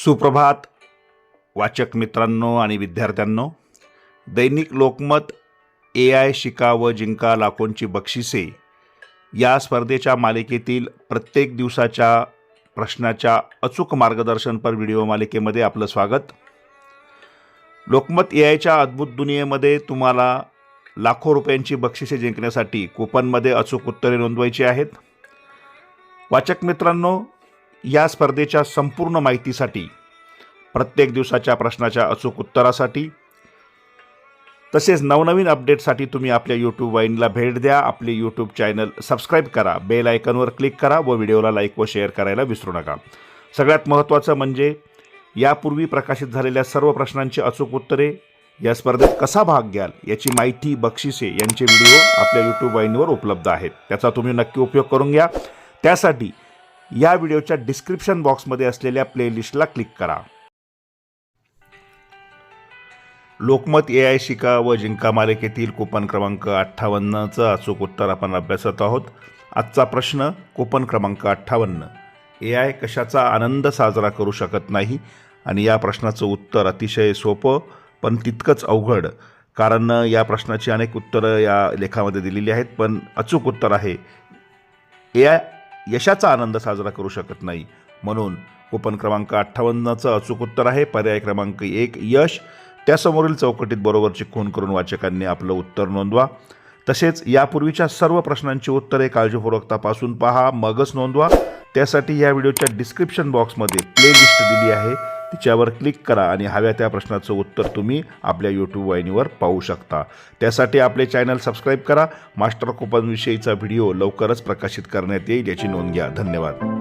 सुप्रभात वाचक मित्रांनो आणि विद्यार्थ्यांनो, दैनिक लोकमत AI शिका व जिंका लाखोंची बक्षिसे या स्पर्धेच्या मालिकेतील प्रत्येक दिवसाच्या प्रश्नाच्या अचूक मार्गदर्शनपर व्हिडिओ मालिकेमध्ये आपलं स्वागत। लोकमत AIच्या अद्भुत दुनियेमध्ये तुम्हाला लाखो रुपयांची बक्षिसे जिंकण्यासाठी कूपनमध्ये अचूक उत्तरे नोंदवायची आहेत। वाचक मित्रांनो, या स्पर्धेच्या संपूर्ण माहितीसाठी, प्रत्येक दिवसाच्या प्रश्नाच्या अचूक उत्तरासाठी तसेच नवनवीन अपडेटसाठी तुम्ही आपल्या YouTube वाहिनीला भेट द्या। आपले YouTube चॅनल सबस्क्राइब करा, बेल आयकॉनवर क्लिक करा व व्हिडिओला लाईक व शेअर करायला विसरू नका। सगळ्यात महत्त्वाचं म्हणजे यापूर्वी प्रकाशित झालेल्या सर्व प्रश्नांची अचूक उत्तरे, या स्पर्धेत कसा भाग घ्याल याची माहिती, बक्षिसे यांचे व्हिडिओ आपल्या YouTube वाहिनीवर उपलब्ध आहेत। त्याचा तुम्ही नक्की उपयोग करून घ्या। त्यासाठी या व्हिडिओच्या डिस्क्रिप्शन बॉक्समध्ये असलेल्या प्लेलिस्टला क्लिक करा। लोकमत AI शिका व जिंका मालिकेतील कूपन क्रमांक 58चं अचूक उत्तर आपण अभ्यासत आहोत। आजचा प्रश्न कूपन क्रमांक 58, AI कशाचा आनंद साजरा करू शकत नाही? आणि या प्रश्नाचं उत्तर अतिशय सोपं पण तितकंच अवघड, कारण या प्रश्नाची अनेक उत्तरं या लेखामध्ये दिलेली आहेत, पण अचूक उत्तर आहे AI यशाचा आनंद साजरा करू शकत नाही। म्हणून कूपन क्रमांक 58चं अचूक उत्तर आहे पर्याय क्रमांक 1 यश। त्यासमोरील चौकटीत बरोबरची खूण करून वाचकांनी आपलं उत्तर नोंदवा। तसेच यापूर्वीच्या सर्व प्रश्नांची उत्तरे काळजीपूर्वक तपासून पहा, मगच नोंदवा। त्यासाठी या व्हिडिओच्या डिस्क्रिप्शन बॉक्समध्ये प्लेलिस्ट दिली आहे, तिच्यावर क्लिक करा आणि हव्या त्या प्रश्नाचं उत्तर तुम्ही आपल्या YouTube वाहिनीवर पाहू शकता। त्यासाठी आपले चॅनल सबस्क्राइब करा। मास्टर कूपन विषयीचा व्हिडिओ लवकरच प्रकाशित करण्यात येईल याची नोंद घ्या। धन्यवाद।